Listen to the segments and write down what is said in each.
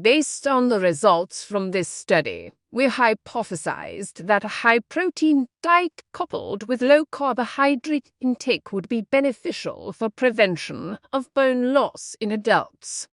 Based on the results from this study, we hypothesized that a high-protein diet coupled with low carbohydrate intake would be beneficial for prevention of bone loss in adults.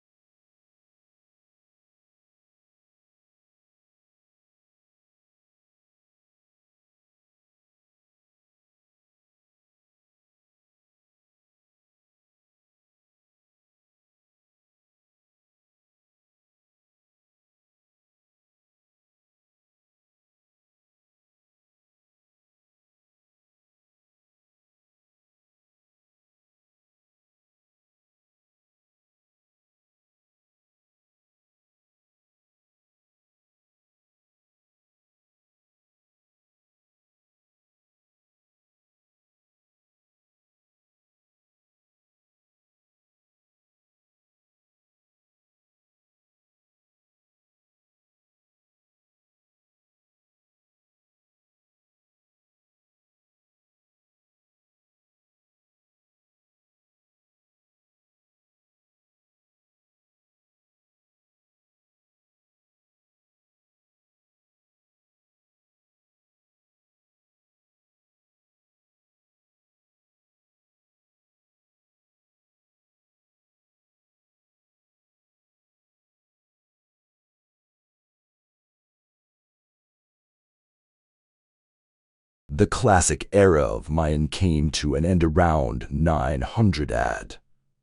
The classic era of Mayan came to an end around 900 AD.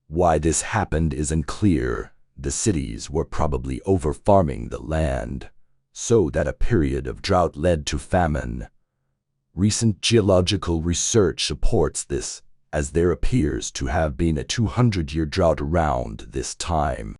Why this happened is unclear. The cities were probably over-farming the land, so that a period of drought led to famine. Recent geological research supports this, as there appears to have been a 200-year drought around this time.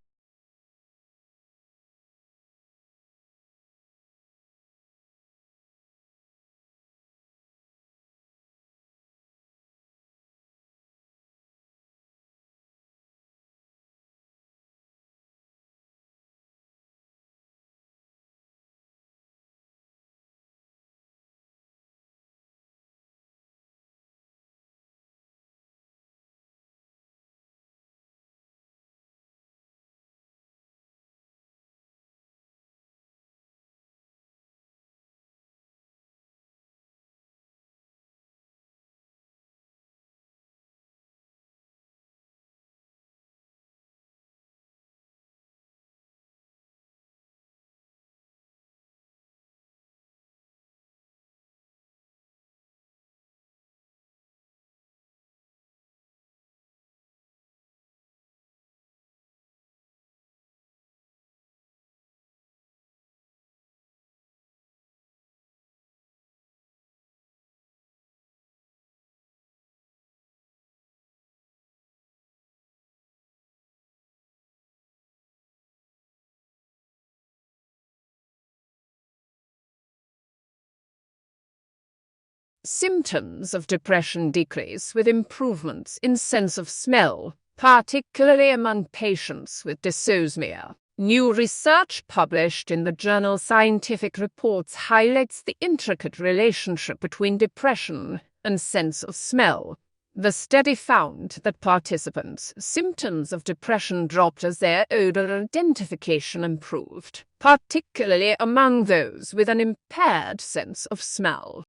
Symptoms of depression decrease with improvements in sense of smell, particularly among patients with dysosmia. New research published in the journal Scientific Reports highlights the intricate relationship between depression and sense of smell. The study found that participants' symptoms of depression dropped as their odor identification improved, particularly among those with an impaired sense of smell.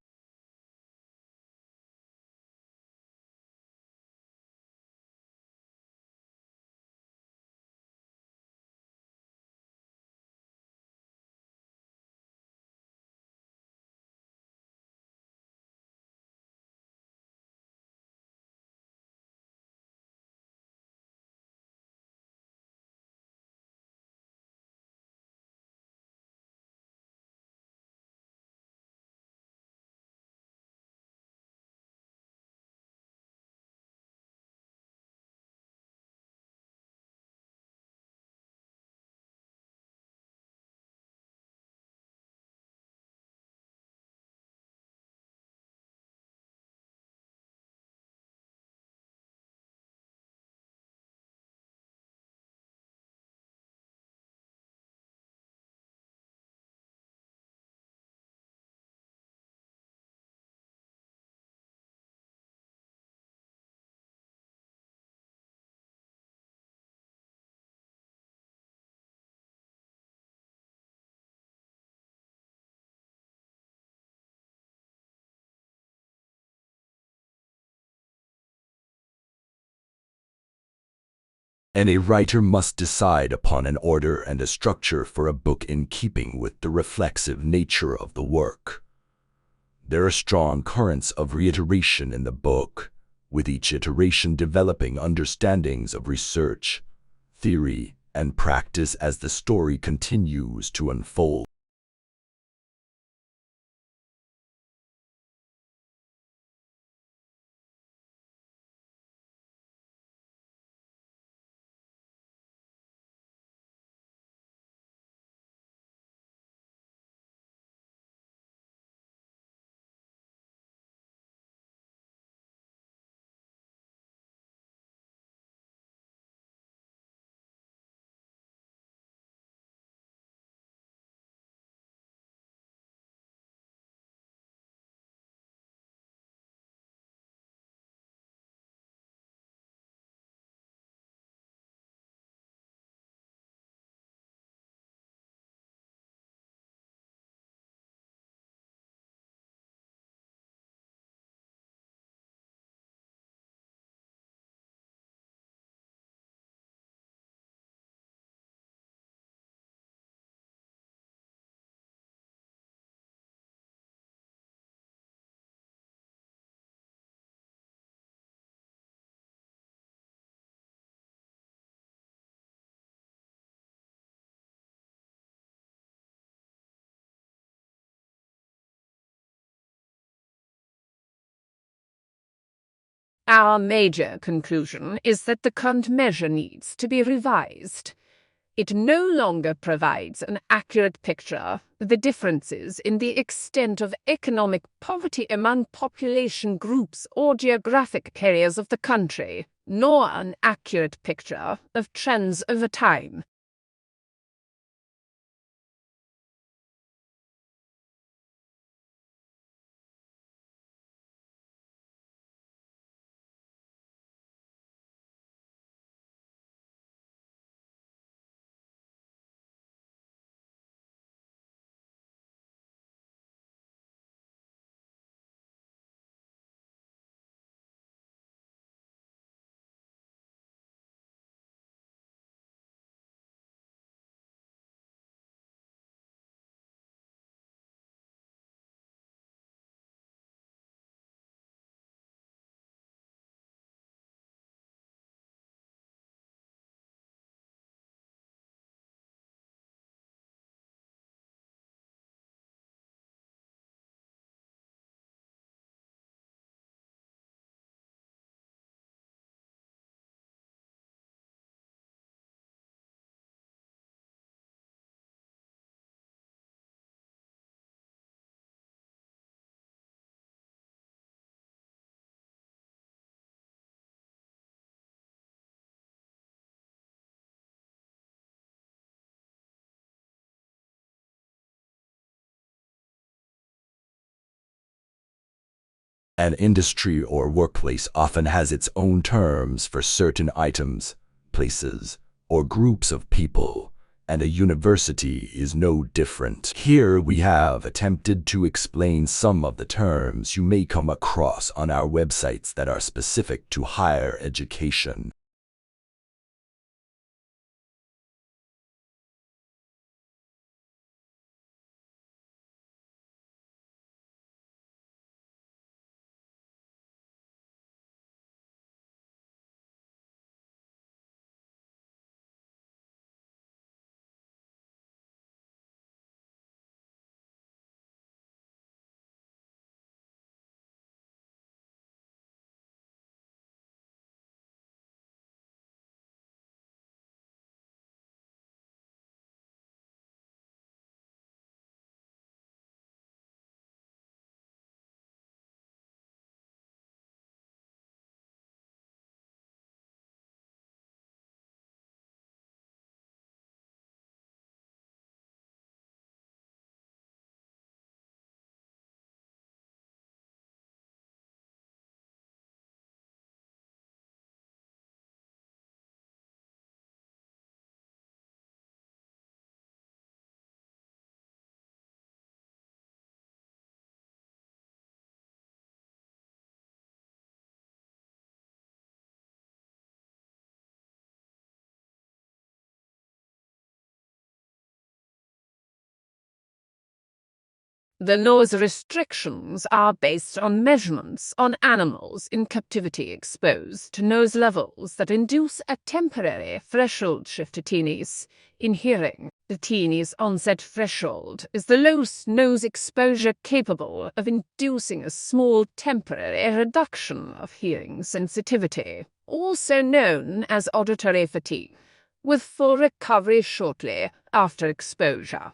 and a writer must decide upon an order and a structure for a book in keeping with the reflexive nature of the work. There are strong currents of reiteration in the book, with each iteration developing understandings of research, theory, and practice as the story continues to unfold. Our major conclusion is that the current measure needs to be revised. It no longer provides an accurate picture of the differences in the extent of economic poverty among population groups or geographic areas of the country, nor an accurate picture of trends over time. An industry or workplace often has its own terms for certain items, places, or groups of people, and a university is no different. Here we have attempted to explain some of the terms you may come across on our websites that are specific to higher education. The noise restrictions are based on measurements on animals in captivity exposed to noise levels that induce a temporary threshold shift to teenies in hearing. The teenie's onset threshold is the lowest noise exposure capable of inducing a small temporary reduction of hearing sensitivity, also known as auditory fatigue, with full recovery shortly after exposure.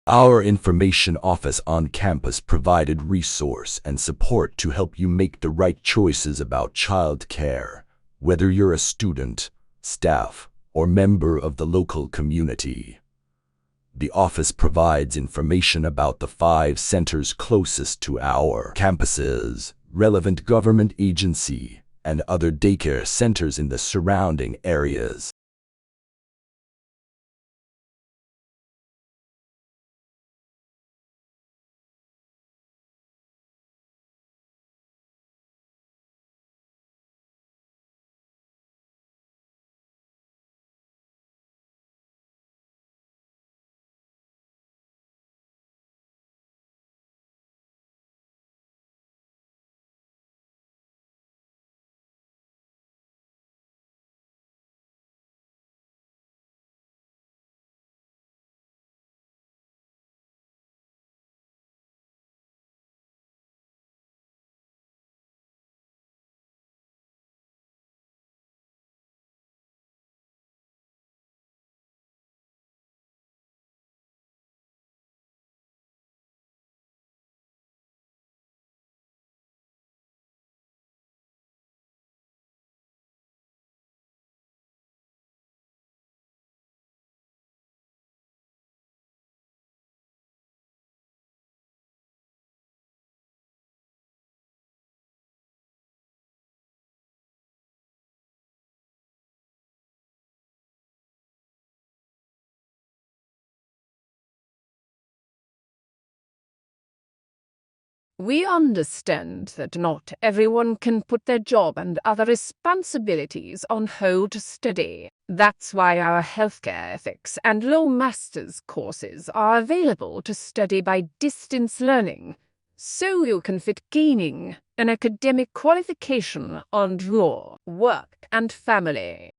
Our information office on campus provided resource and support to help you make the right choices about child care, whether you're a student, staff, or member of the local community. The office provides information about the 5 centers closest to our campuses, relevant government agency, and other daycare centers in the surrounding areas. We understand that not everyone can put their job and other responsibilities on hold to study. That's why our healthcare ethics and law master's courses are available to study by distance learning, so you can fit gaining an academic qualification on law, work, and family.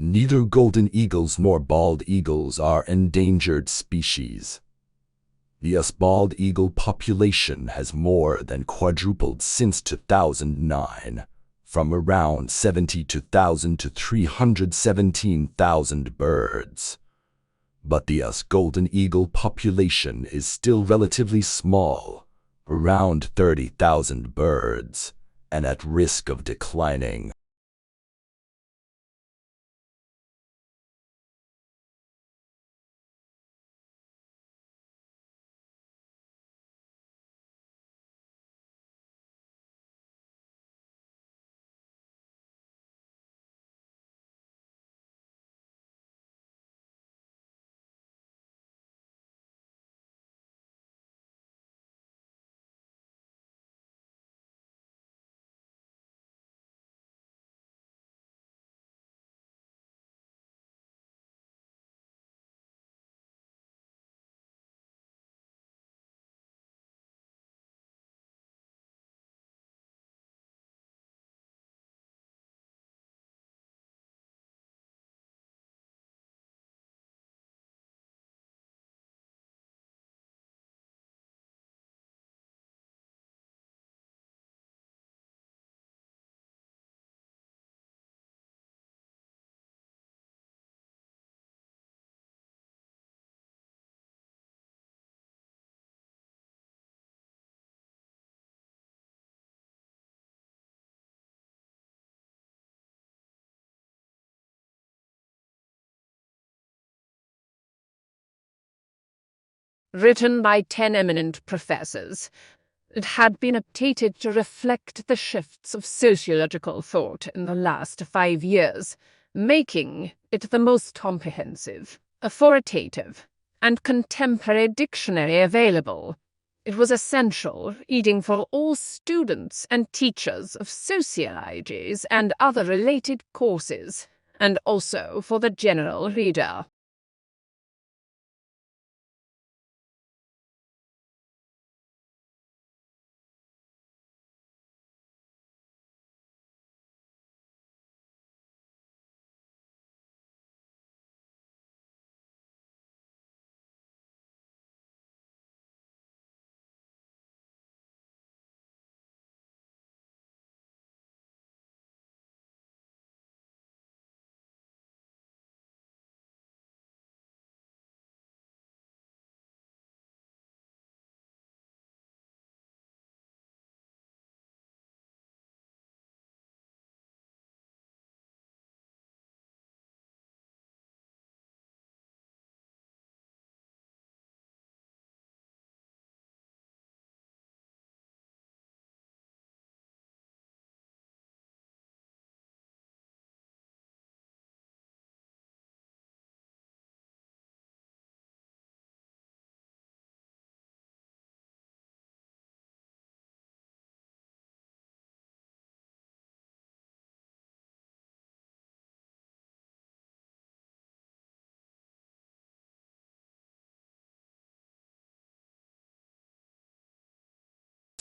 Neither golden eagles nor bald eagles are endangered species. The U.S. bald eagle population has more than quadrupled since 2009, from around 72,000 to 317,000 birds. But the U.S. golden eagle population is still relatively small, around 30,000 birds, and at risk of declining. Written by 10 eminent professors, it had been updated to reflect the shifts of sociological thought in the last 5 years, making it the most comprehensive, authoritative, and contemporary dictionary available. It was essential reading for all students and teachers of sociologies and other related courses, and also for the general reader.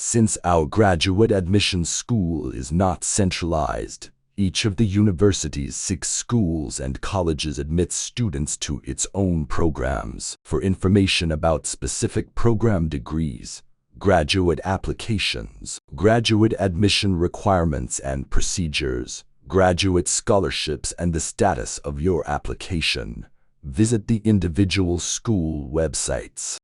Since our graduate admission school is not centralized, each of the university's 6 schools and colleges admits students to its own programs. For information about specific program degrees, graduate applications, graduate admission requirements and procedures, graduate scholarships, and the status of your application, visit the individual school websites.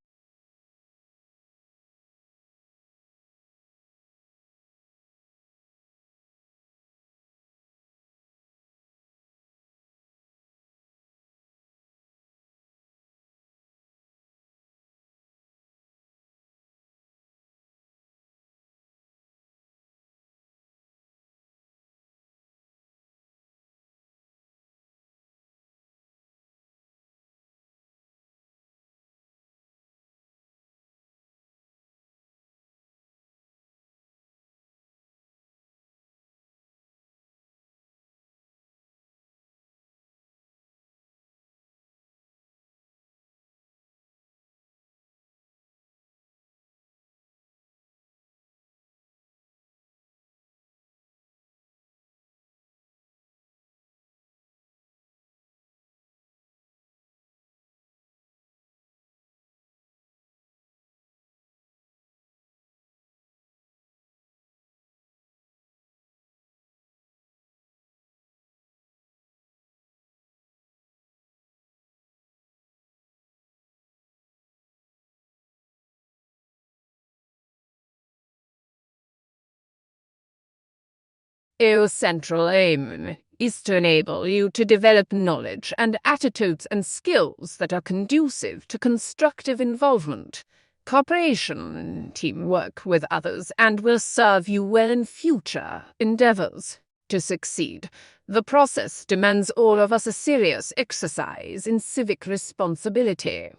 Our central aim is to enable you to develop knowledge and attitudes and skills that are conducive to constructive involvement, cooperation, teamwork with others, and will serve you well in future endeavors. To succeed, the process demands all of us a serious exercise in civic responsibility.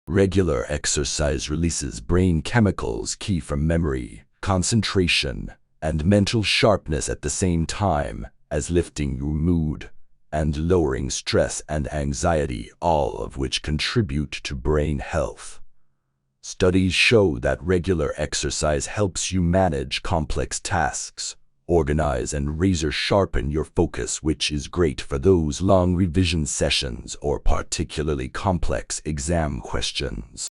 Regular exercise releases brain chemicals key for memory, concentration, and mental sharpness at the same time as lifting your mood and lowering stress and anxiety, all of which contribute to brain health. Studies show that regular exercise helps you manage complex tasks, organize and razor sharpen your focus, which is great for those long revision sessions or particularly complex exam questions.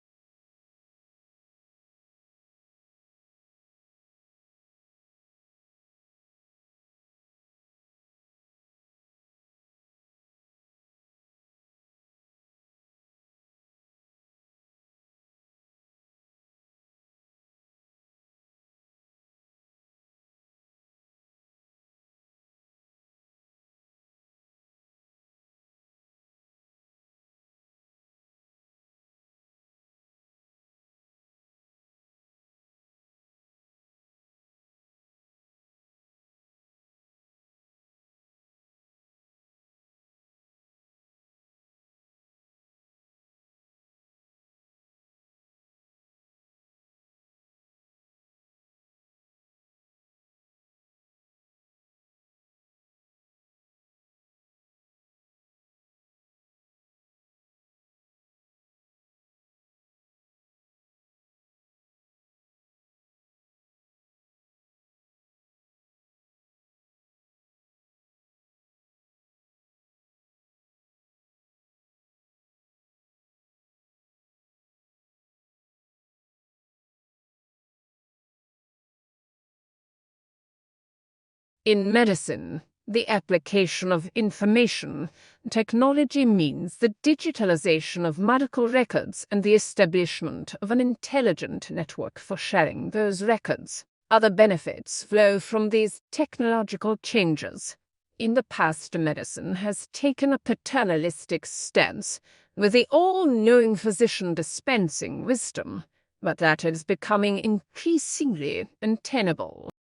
In medicine, the application of information technology means the digitalization of medical records and the establishment of an intelligent network for sharing those records. Other benefits flow from these technological changes. In the past, medicine has taken a paternalistic stance, with the all-knowing physician dispensing wisdom, but that is becoming increasingly untenable.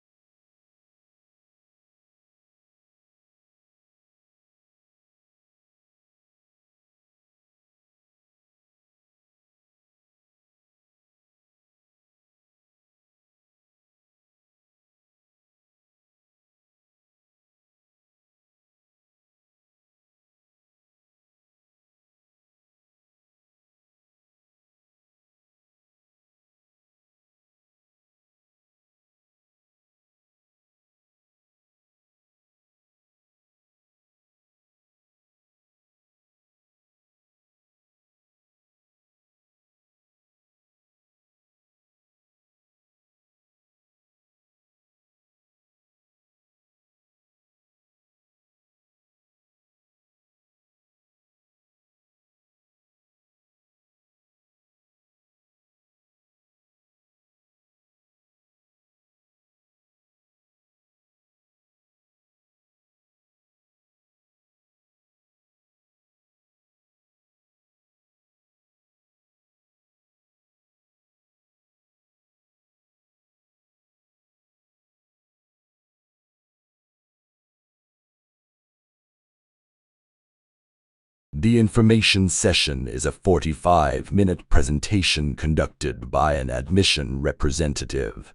The information session is a 45-minute presentation conducted by an admission representative.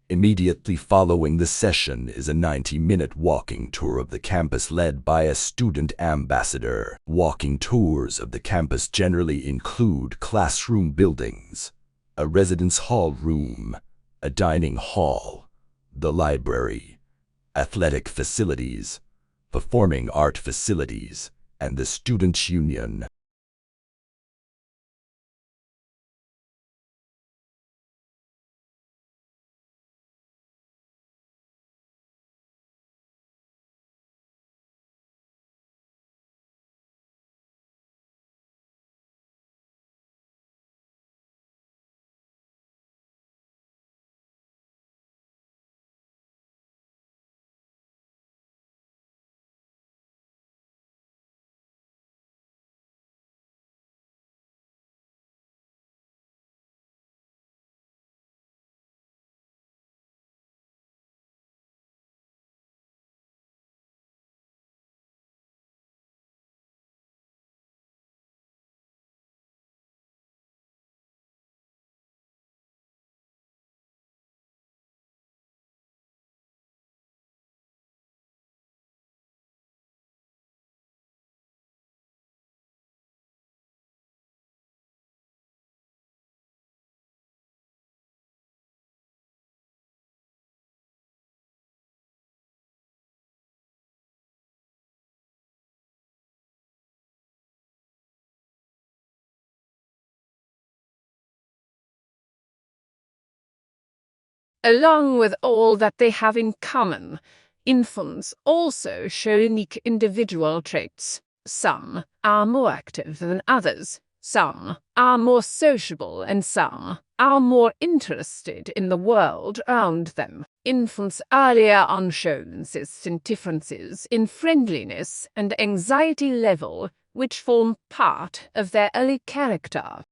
Immediately following the session is a 90-minute walking tour of the campus led by a student ambassador. Walking tours of the campus generally include classroom buildings, a residence hall room, a dining hall, the library, athletic facilities, performing art facilities, and the Student Union. Along with all that they have in common, infants also show unique individual traits. Some are more active than others. Some are more sociable and some are more interested in the world around them. Infants earlier on show consistent differences in friendliness and anxiety level, which form part of their early character.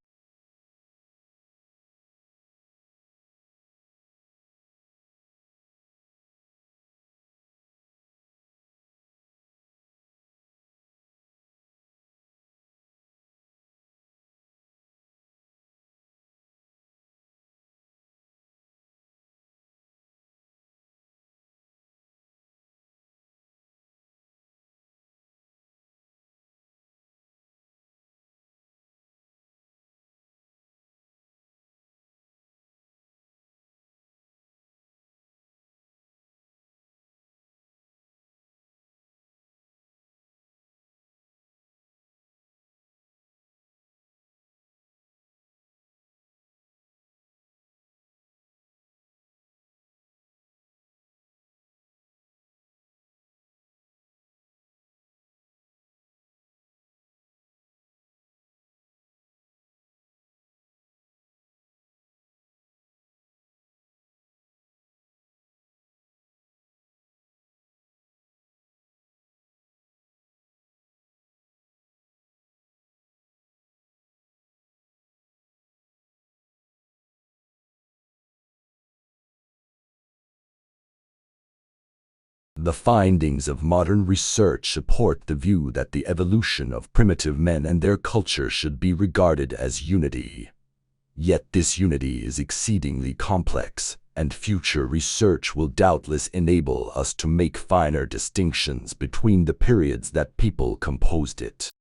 The findings of modern research support the view that the evolution of primitive men and their culture should be regarded as unity. Yet this unity is exceedingly complex, and future research will doubtless enable us to make finer distinctions between the periods that people composed it.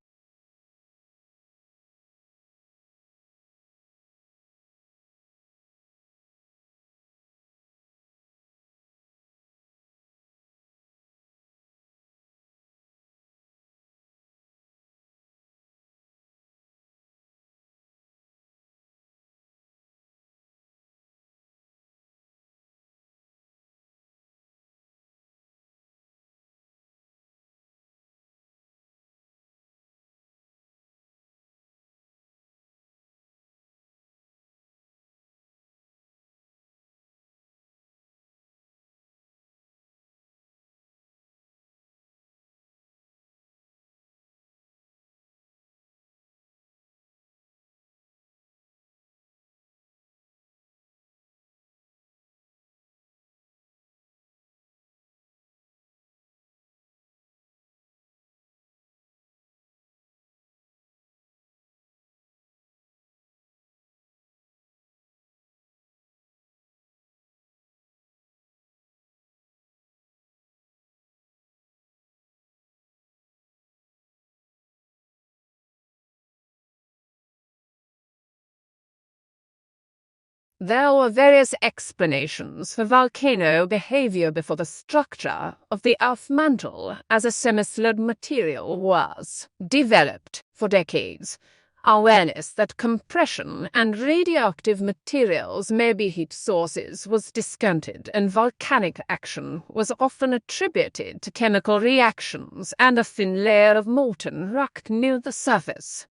There were various explanations for volcano behavior before the structure of the Earth mantle as a semi-solid material was developed for decades. Awareness that compression and radioactive materials may be heat sources was discounted, and volcanic action was often attributed to chemical reactions and a thin layer of molten rock near the surface.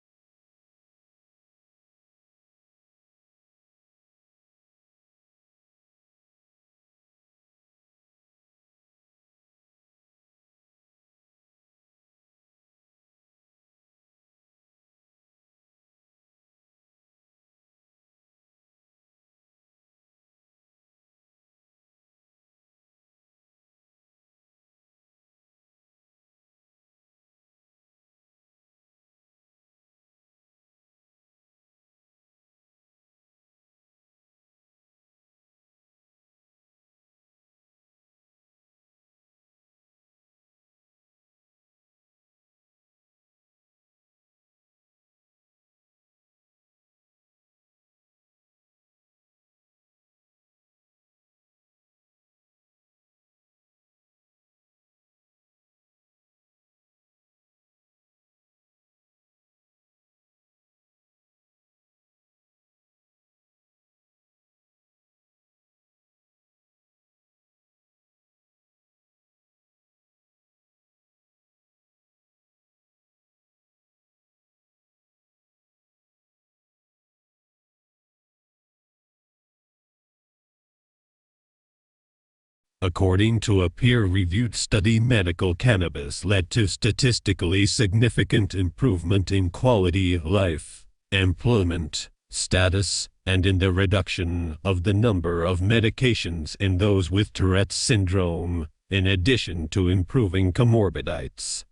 According to a peer-reviewed study, medical cannabis led to statistically significant improvement in quality of life, employment, status, and in the reduction of the number of medications in those with Tourette's syndrome, in addition to improving comorbidities.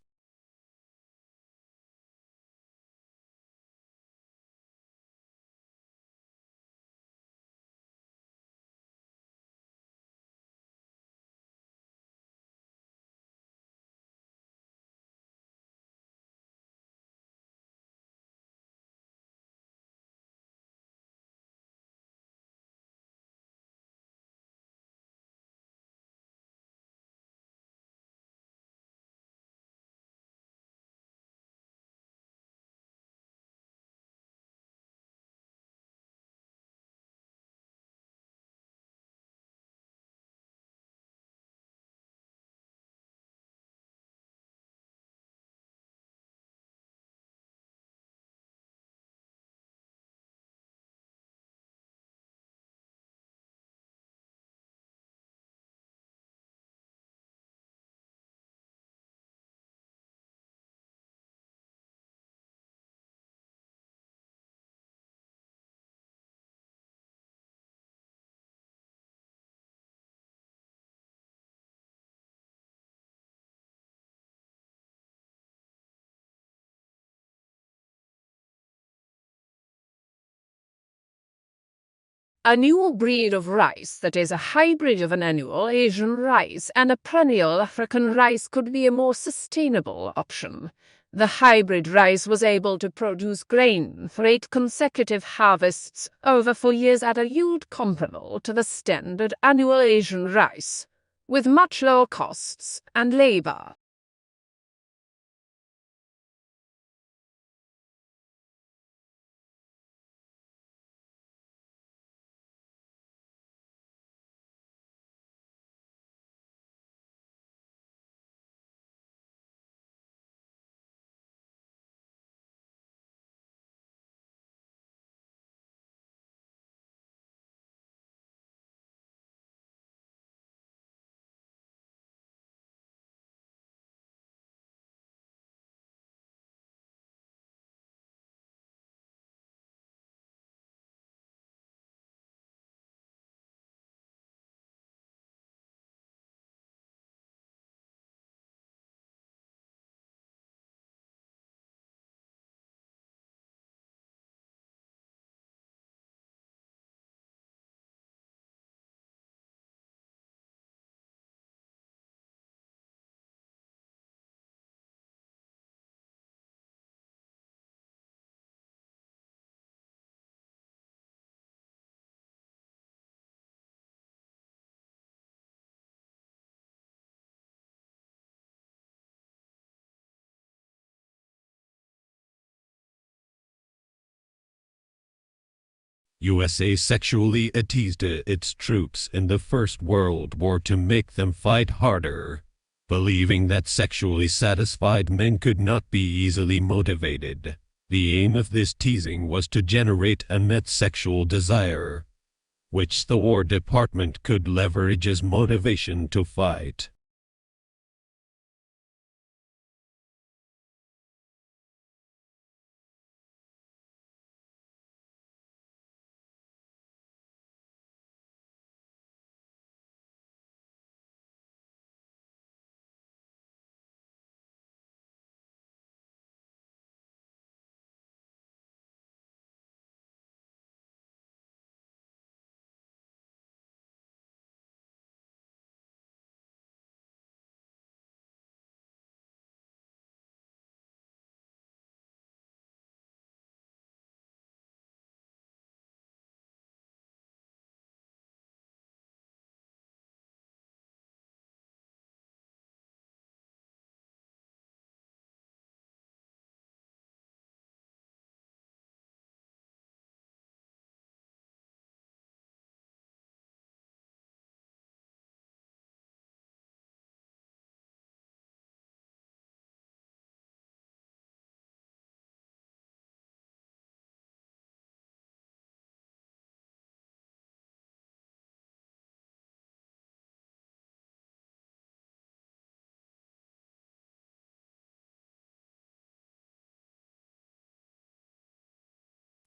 A new breed of rice that is a hybrid of an annual Asian rice and a perennial African rice could be a more sustainable option. The hybrid rice was able to produce grain for 8 consecutive harvests over 4 years at a yield comparable to the standard annual Asian rice, with much lower costs and labor. USA sexually teased its troops in the First World War to make them fight harder, believing that sexually satisfied men could not be easily motivated. The aim of this teasing was to generate unmet sexual desire, which the War Department could leverage as motivation to fight.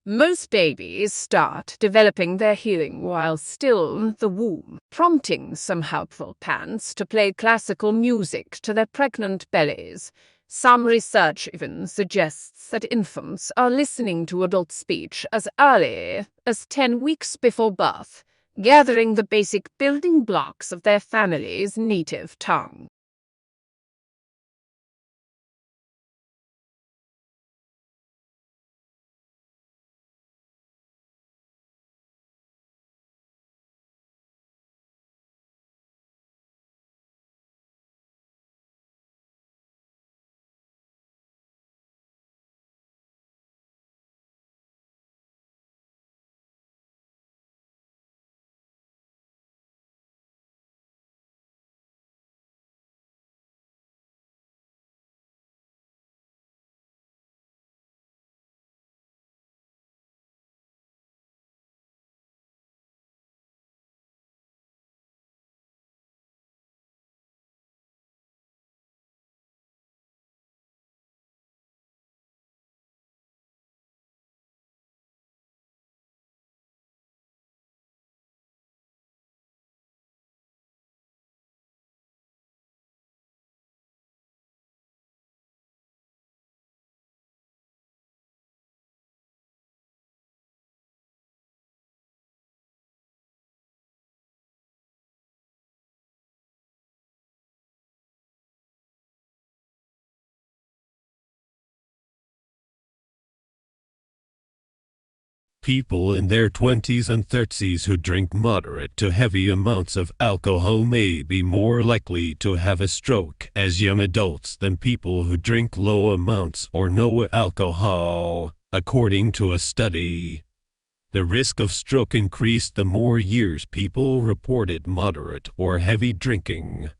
Most babies start developing their hearing while still in the womb, prompting some helpful parents to play classical music to their pregnant bellies. Some research even suggests that infants are listening to adult speech as early as 10 weeks before birth, gathering the basic building blocks of their family's native tongue. People in their 20s and 30s who drink moderate to heavy amounts of alcohol may be more likely to have a stroke as young adults than people who drink low amounts or no alcohol, according to a study. The risk of stroke increased the more years people reported moderate or heavy drinking.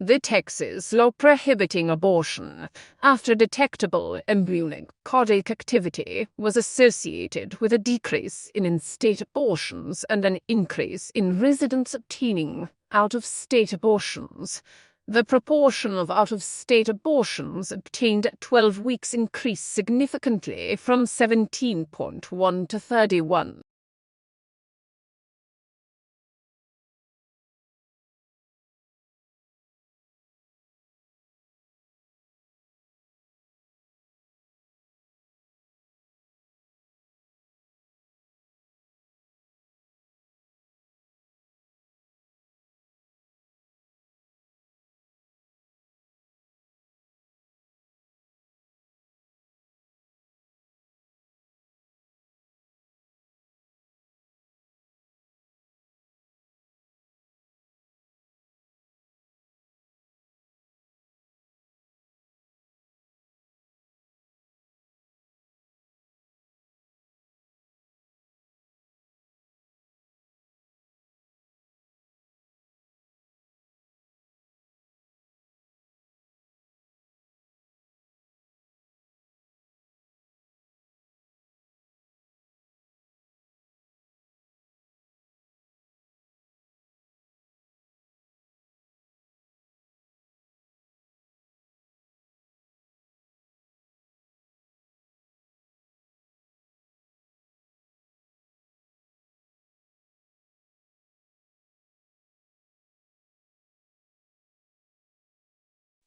The Texas law prohibiting abortion after detectable embryonic cardiac activity was associated with a decrease in in-state abortions and an increase in residents obtaining out-of-state abortions. The proportion of out-of-state abortions obtained at 12 weeks increased significantly from 17.1 to 31.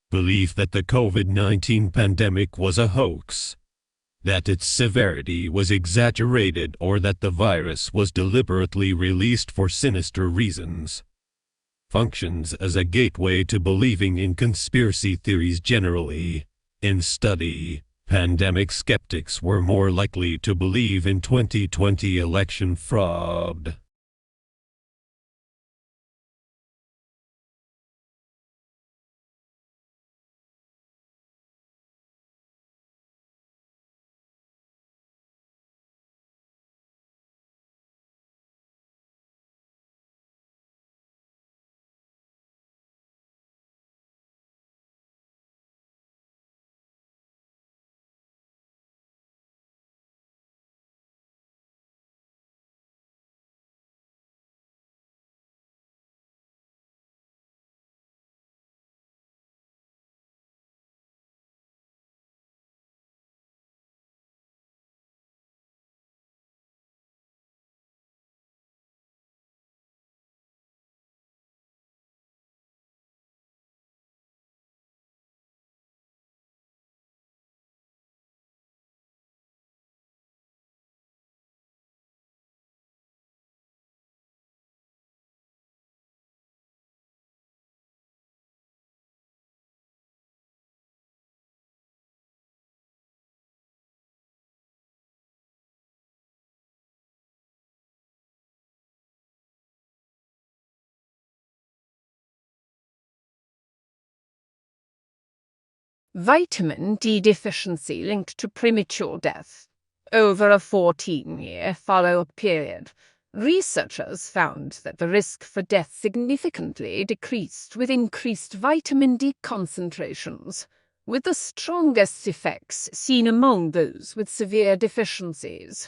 Belief that the COVID-19 pandemic was a hoax, that its severity was exaggerated, or that the virus was deliberately released for sinister reasons, functions as a gateway to believing in conspiracy theories generally. In study, pandemic skeptics were more likely to believe in 2020 election fraud. Vitamin D deficiency linked to premature death. Over a 14-year follow-up period, researchers found that the risk for death significantly decreased with increased vitamin D concentrations, with the strongest effects seen among those with severe deficiencies.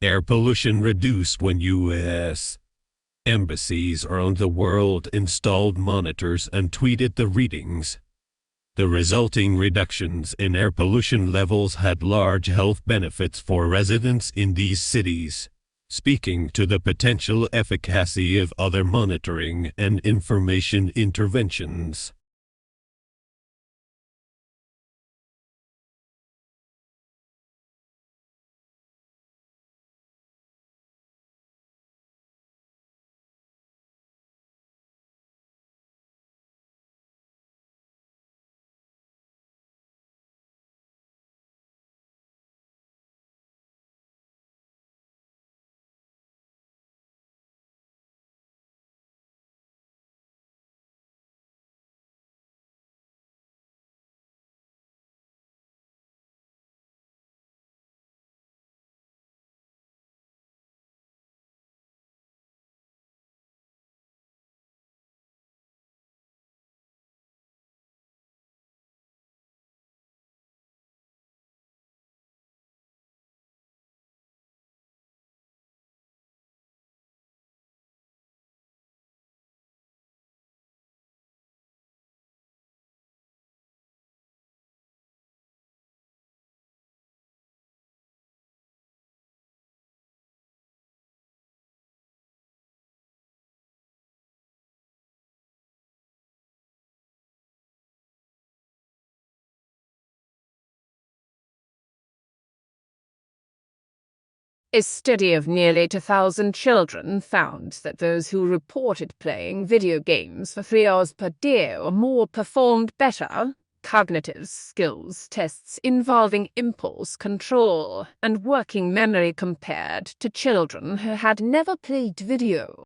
Air pollution reduced when U.S. embassies around the world installed monitors and tweeted the readings. The resulting reductions in air pollution levels had large health benefits for residents in these cities, speaking to the potential efficacy of other monitoring and information interventions. A study of nearly 2,000 children found that those who reported playing video games for 3 hours per day or more performed better cognitive skills tests involving impulse control and working memory compared to children who had never played video.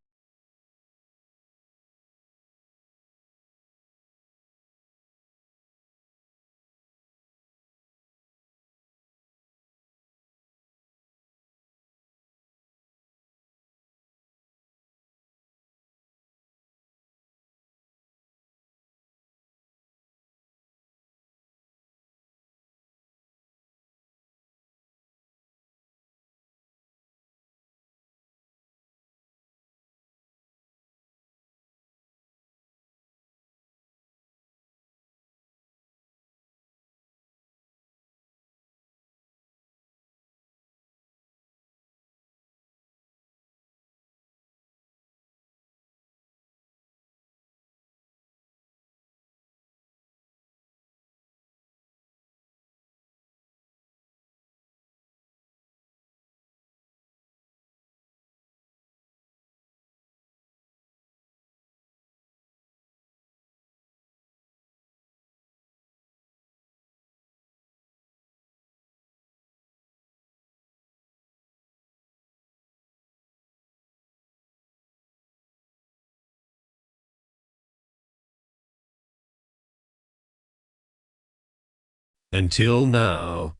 Until now,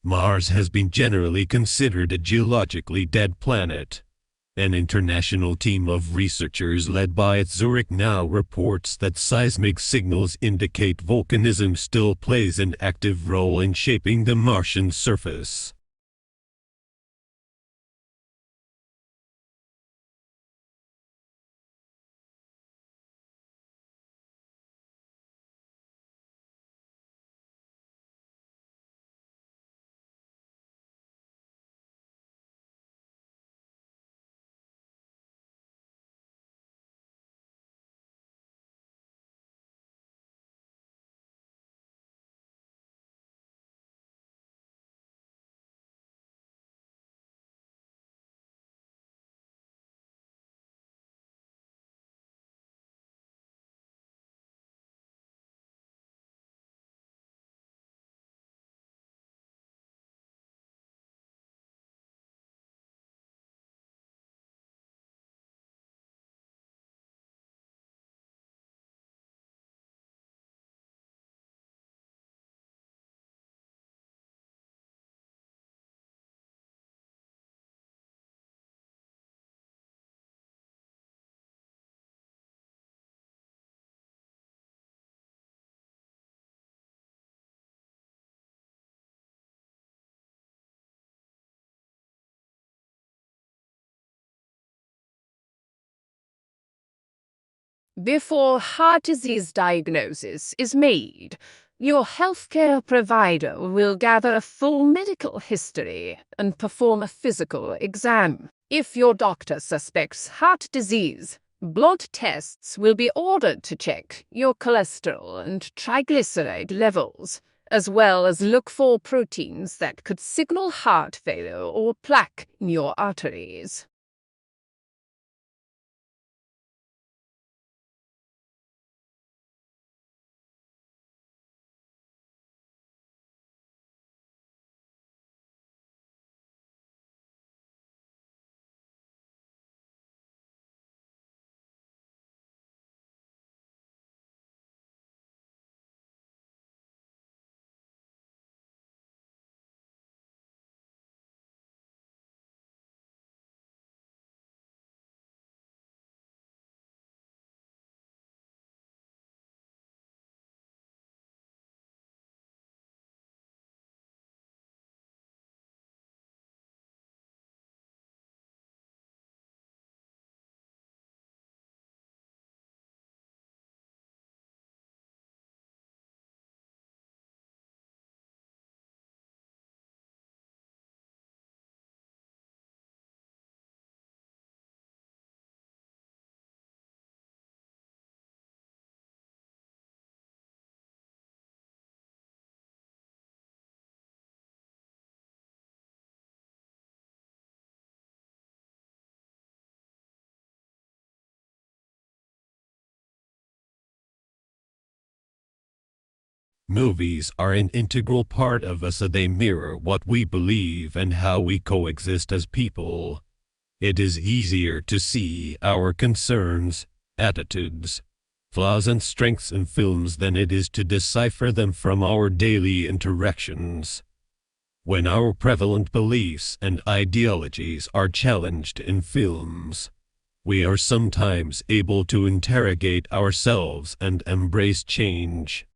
Mars has been generally considered a geologically dead planet. An international team of researchers led by Zurich now reports that seismic signals indicate volcanism still plays an active role in shaping the Martian surface. Before heart disease diagnosis is made, your healthcare provider will gather a full medical history and perform a physical exam. If your doctor suspects heart disease, blood tests will be ordered to check your cholesterol and triglyceride levels, as well as look for proteins that could signal heart failure or plaque in your arteries. Movies are an integral part of us. They mirror what we believe and how we coexist as people. It is easier to see our concerns, attitudes, flaws and strengths in films than it is to decipher them from our daily interactions. When our prevalent beliefs and ideologies are challenged in films, we are sometimes able to interrogate ourselves and embrace change.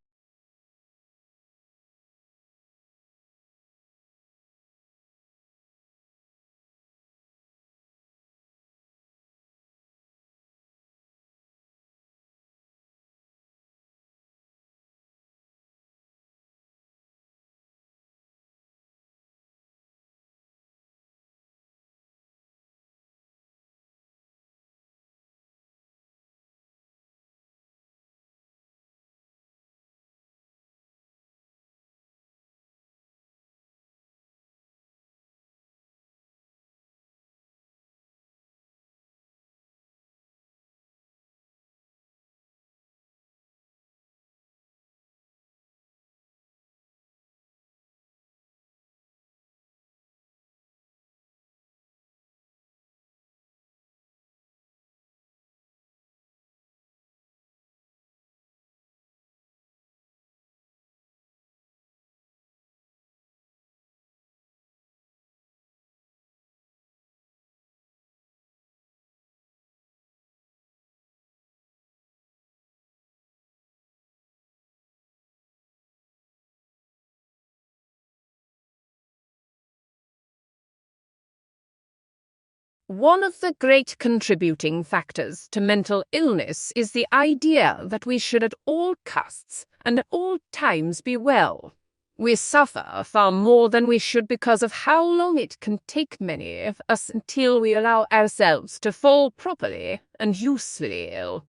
One of the great contributing factors to mental illness is the idea that we should at all costs and at all times be well. We suffer far more than we should because of how long it can take many of us until we allow ourselves to fall properly and usefully ill.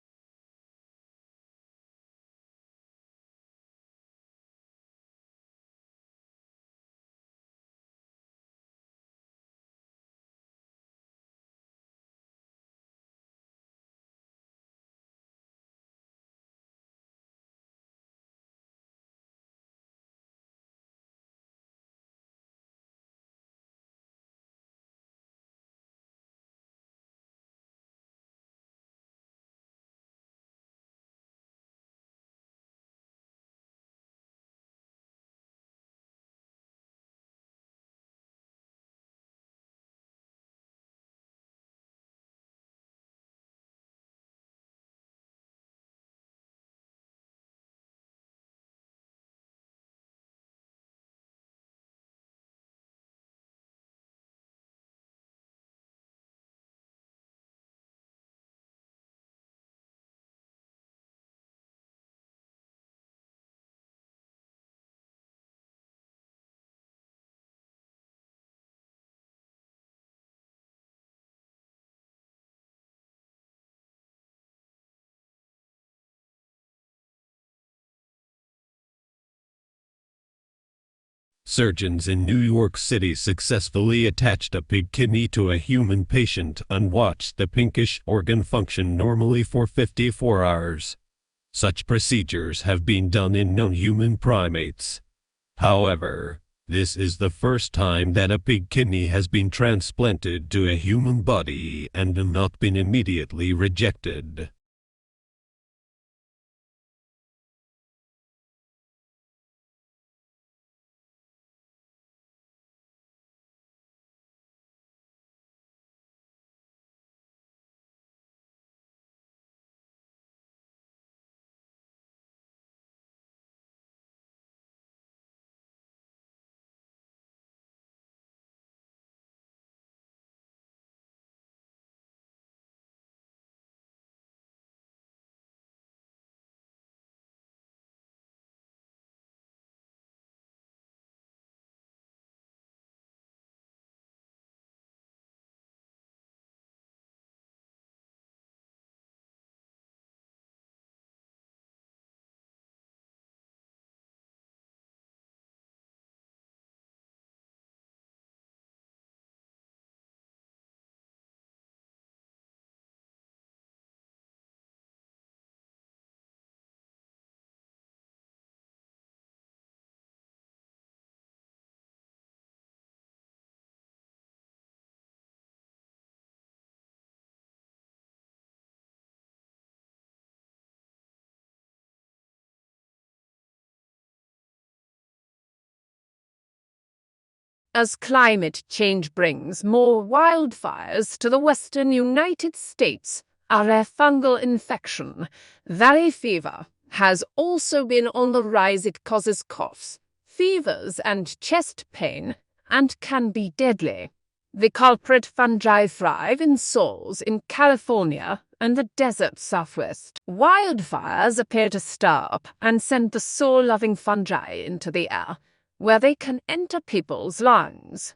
Surgeons in New York City successfully attached a pig kidney to a human patient and watched the pinkish organ function normally for 54 hours. Such procedures have been done in non-human primates. However, this is the first time that a pig kidney has been transplanted to a human body and not been immediately rejected. As climate change brings more wildfires to the western United States, a rare fungal infection, valley fever, has also been on the rise. It causes coughs, fevers, and chest pain, and can be deadly. The culprit fungi thrive in soils in California and the desert southwest. Wildfires appear to stir up and send the soil-loving fungi into the air, where they can enter people's lungs.